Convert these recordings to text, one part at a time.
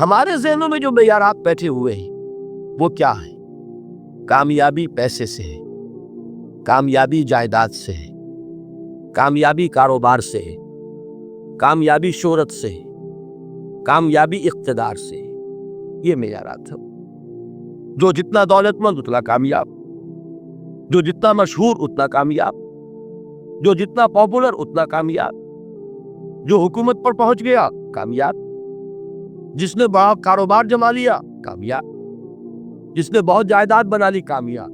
ہمارے ذہنوں میں جو معیارات بیٹھے ہوئے ہیں وہ کیا ہے؟ کامیابی پیسے سے ہے، کامیابی جائیداد سے ہے، کامیابی کاروبار سے ہے، کامیابی شہرت سے ہے، کامیابی اقتدار سے ہے۔ یہ معیارات ہیں۔ جو جتنا دولت مند اتنا کامیاب، جو جتنا مشہور اتنا کامیاب، جو جتنا پاپولر اتنا کامیاب، جو حکومت پر پہنچ گیا کامیاب، جس نے بڑا کاروبار جما لیا کامیاب، جس نے بہت جائیداد بنا لی کامیاب۔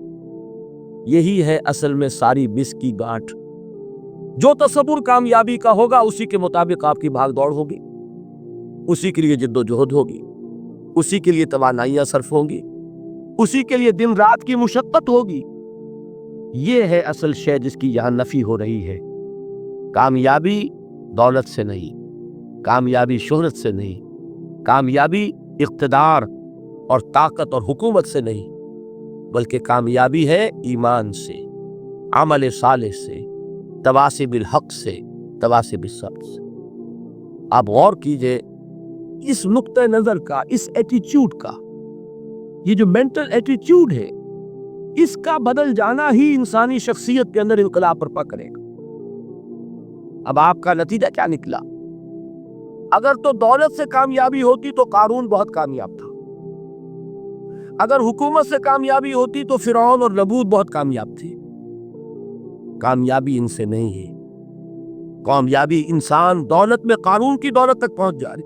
یہی ہے اصل میں ساری بس کی گانٹھ۔ جو تصور کامیابی کا ہوگا اسی کے مطابق آپ کی بھاگ دوڑ ہوگی، اسی کے لیے جد و جہد ہوگی، اسی کے لیے توانائیاں صرف ہوں گی، اسی کے لیے دن رات کی مشقت ہوگی۔ یہ ہے اصل شے جس کی یہاں نفی ہو رہی ہے۔ کامیابی دولت سے نہیں، کامیابی شہرت سے نہیں، کامیابی اقتدار اور طاقت اور حکومت سے نہیں، بلکہ کامیابی ہے ایمان سے، عمل صالح سے، تواصی بالحق سے، تواصی بالصبر سے۔ آپ غور کیجئے اس نقطہ نظر کا، اس ایٹیچیوڈ کا، یہ جو مینٹل ایٹیچیوڈ ہے، اس کا بدل جانا ہی انسانی شخصیت کے اندر انقلاب برپا کرے گا۔ اب آپ کا نتیجہ کیا نکلا؟ اگر تو دولت سے کامیابی ہوتی تو قارون بہت کامیاب تھا، اگر حکومت سے کامیابی ہوتی تو فرعون اور نمرود بہت کامیاب تھے۔ کامیابی ان سے نہیں ہے۔ کامیابی انسان دولت میں قارون کی دولت تک پہنچ جائے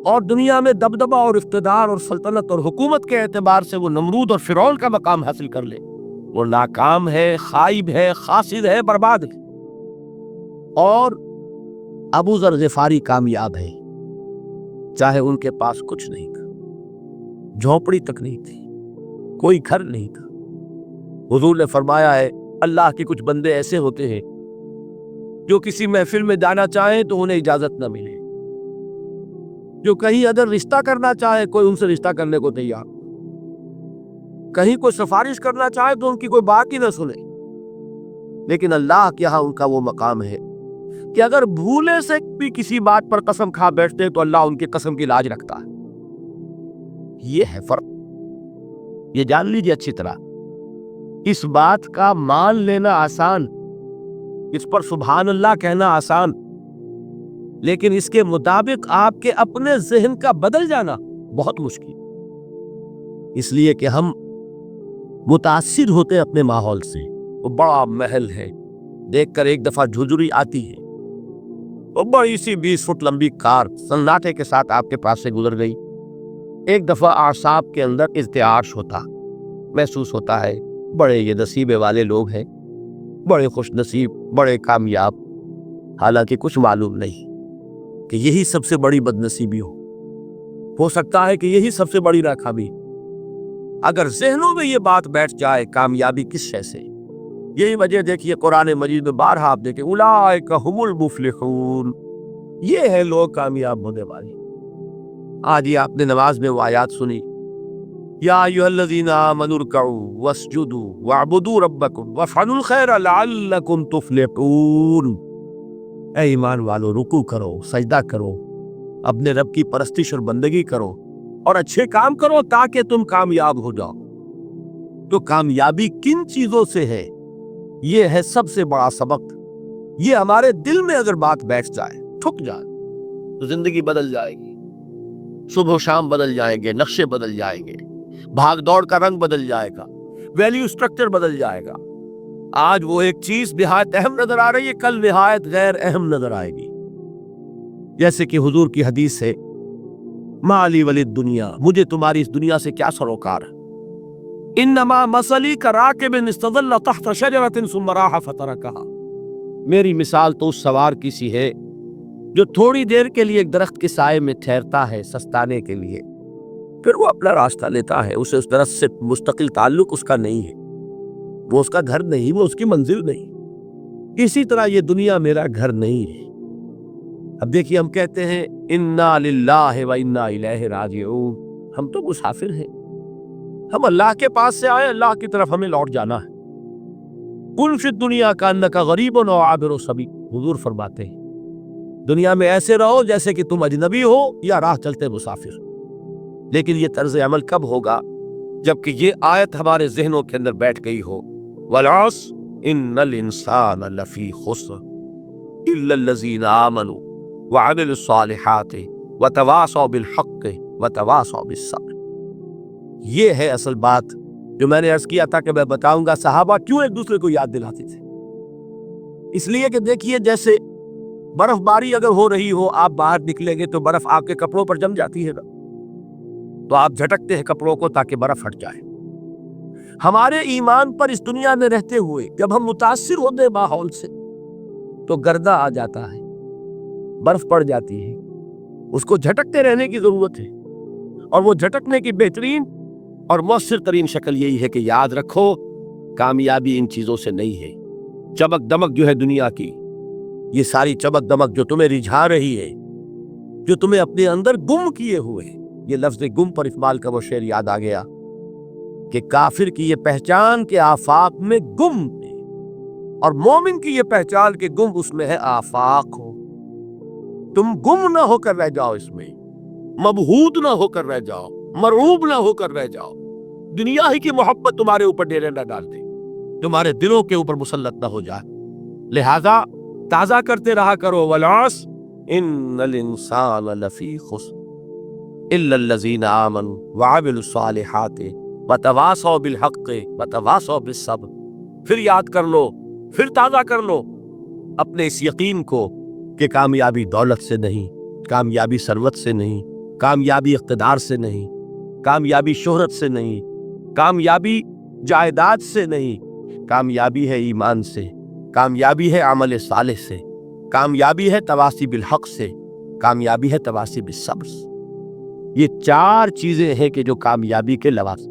اور دنیا میں دبدبہ اور اقتدار اور سلطنت اور حکومت کے اعتبار سے وہ نمرود اور فرعون کا مقام حاصل کر لے، وہ ناکام ہے، خائب ہے، خاسر ہے، برباد ہے۔ اور ابو ذر غفاری کامیاب ہے، چاہے ان کے پاس کچھ نہیں تھا، جھونپڑی تک نہیں تھی، کوئی گھر نہیں تھا۔ حضور نے فرمایا ہے اللہ کے کچھ بندے ایسے ہوتے ہیں جو کسی محفل میں جانا چاہیں تو انہیں اجازت نہ ملے، جو کہیں اگر رشتہ کرنا چاہے کوئی ان سے رشتہ کرنے کو تیار، کہیں کوئی سفارش کرنا چاہے تو ان کی کوئی بات ہی نہ سنے۔ لیکن اللہ کے ہاں ان کا وہ مقام ہے کہ اگر بھولے سے بھی کسی بات پر قسم کھا بیٹھتے تو اللہ ان کی قسم کی لاج رکھتا ہے۔ یہ ہے فرق، یہ جان لیجیے اچھی طرح۔ اس بات کا مان لینا آسان، اس پر سبحان اللہ کہنا آسان، لیکن اس کے مطابق آپ کے اپنے ذہن کا بدل جانا بہت مشکل، اس لیے کہ ہم متاثر ہوتے اپنے ماحول سے۔ وہ بڑا محل ہے، دیکھ کر ایک دفعہ جھجری آتی ہے، وہ بڑی سی 20 فٹ لمبی کار سناٹے کے ساتھ آپ کے پاس سے گزر گئی۔ ایک دفعہ اعصاب کے اندر ارتعاش ہوتا، محسوس ہوتا ہے بڑے یہ نصیبے والے لوگ ہیں، بڑے خوش نصیب، بڑے کامیاب، حالانکہ کچھ معلوم نہیں کہ یہی سب سے بڑی بد نصیبی ہو سکتا ہے کہ یہی سب سے بڑی ناکامی۔ اگر ذہنوں میں یہ بات بیٹھ جائے کامیابی کس شے سے، یہی وجہ دیکھیے قرآن مجید میں بارہا آپ دیکھیں اولئک هم المفلحون، یہ ہے لوگ کامیاب ہونے والے۔ آج ہی آپ نے نماز میں وہ آیات سنی، یا ایھا الذین آمنوا ارکعوا واسجدوا واعبدوا ربکم وافعلوا الخیر لعلکم تفلحون۔ اے ایمان والو، رکوع کرو، سجدہ کرو، اپنے رب کی پرستش اور بندگی کرو اور اچھے کام کرو تاکہ تم کامیاب ہو جاؤ۔ تو کامیابی کن چیزوں سے ہے؟ یہ ہے سب سے بڑا سبق۔ یہ ہمارے دل میں اگر بات بیٹھ جائے، ٹھک جائے، تو زندگی بدل جائے گی، صبح و شام بدل جائیں گے، نقشے بدل جائیں گے، بھاگ دوڑ کا رنگ بدل جائے گا، ویلیو سٹرکچر بدل جائے گا۔ آج وہ ایک چیز نہایت اہم نظر آ رہی ہے، کل نہایت غیر اہم نظر آئے گی۔ جیسے کہ حضور کی حدیث ہے مالی وللدنیا، مجھے تمہاری اس دنیا سے کیا سروکار ہے؟ انما مثلی کراکب استظل تحت شجرۃ ثم راح فترکها، میری مثال تو اس سوار کی سی ہے جو تھوڑی دیر کے لیے ایک درخت کے سائے میں ٹھہرتا ہے سستانے کے لیے، پھر وہ اپنا راستہ لیتا ہے۔ اسے اس درخت سے مستقل تعلق اس کا نہیں ہے، وہ اس کا گھر نہیں، وہ اس کی منزل نہیں۔ اسی طرح یہ دنیا میرا گھر نہیں ہے۔ اب دیکھیے ہم کہتے ہیں انا للہ و انا الیہ راجعون، ہم تو مسافر ہیں، ہم اللہ کے پاس سے آئے، اللہ کی طرف ہمیں لوٹ جانا ہے۔ کن فی الدنیا کانک غریب و عابر سبیل، حضور فرماتے ہیں دنیا میں ایسے رہو جیسے کہ تم اجنبی ہو یا راہ چلتے مسافر۔ لیکن یہ طرز عمل کب ہوگا؟ جبکہ یہ آیت ہمارے ذہنوں کے اندر بیٹھ گئی ہو، والعصر ان الانسان لفی خسر الا الذین آمنوا وعملوا الصالحات وتواصوا بالحق وتواصوا بالصبر۔ یہ ہے اصل بات جو میں نے عرض کیا تھا کہ میں بتاؤں گا صحابہ کیوں ایک دوسرے کو یاد دلاتے تھے۔ اس لیے کہ دیکھیے جیسے برف باری اگر ہو رہی ہو، آپ باہر نکلیں گے تو برف آپ کے کپڑوں پر جم جاتی ہے نا، تو آپ جھٹکتے ہیں کپڑوں کو تاکہ برف ہٹ جائے۔ ہمارے ایمان پر اس دنیا میں رہتے ہوئے جب ہم متاثر ہوتے ہیں ماحول سے تو گردہ آ جاتا ہے، برف پڑ جاتی ہے، اس کو جھٹکتے رہنے کی ضرورت ہے۔ اور وہ جھٹکنے کی بہترین اور مؤثر ترین شکل یہی ہے کہ یاد رکھو کامیابی ان چیزوں سے نہیں ہے۔ چمک دمک جو ہے دنیا کی، یہ ساری چمک دمک جو تمہیں رجھا رہی ہے، جو تمہیں اپنے اندر گم کیے ہوئے، یہ لفظ گم پر اقبال کا وہ شعر یاد آ گیا کہ کافر کی یہ پہچان کہ آفاق میں گم ہے، اور مومن کی یہ پہچان کہ گم اس میں ہے آفاق ہو۔ تم گم نہ ہو کر رہ جاؤ، اس میں مبہوت نہ ہو کر رہ جاؤ، مرعوب نہ ہو کر رہ جاؤ، دنیا ہی کی محبت تمہارے اوپر ڈیرے نہ ڈال دے، تمہارے دلوں کے اوپر مسلط نہ ہو جائے۔ لہذا تازہ کرتے رہا کرو، والعصر ان الانسان لفی خسر الا الذین آمنوا وعملوا الصالحات وتواصوا بالحق وتواصوا بالصبر۔ پھر یاد کر لو، پھر تازہ کر لو اپنے اس یقین کو کہ کامیابی دولت سے نہیں، کامیابی ثروت سے نہیں، کامیابی اقتدار سے نہیں، کامیابی شہرت سے نہیں، کامیابی جائیداد سے نہیں، کامیابی ہے ایمان سے، کامیابی ہے عمل صالح سے، کامیابی ہے تواصی بالحق سے، کامیابی ہے تواصی بالصبر سے۔ یہ چار چیزیں ہیں کہ جو کامیابی کے لوازم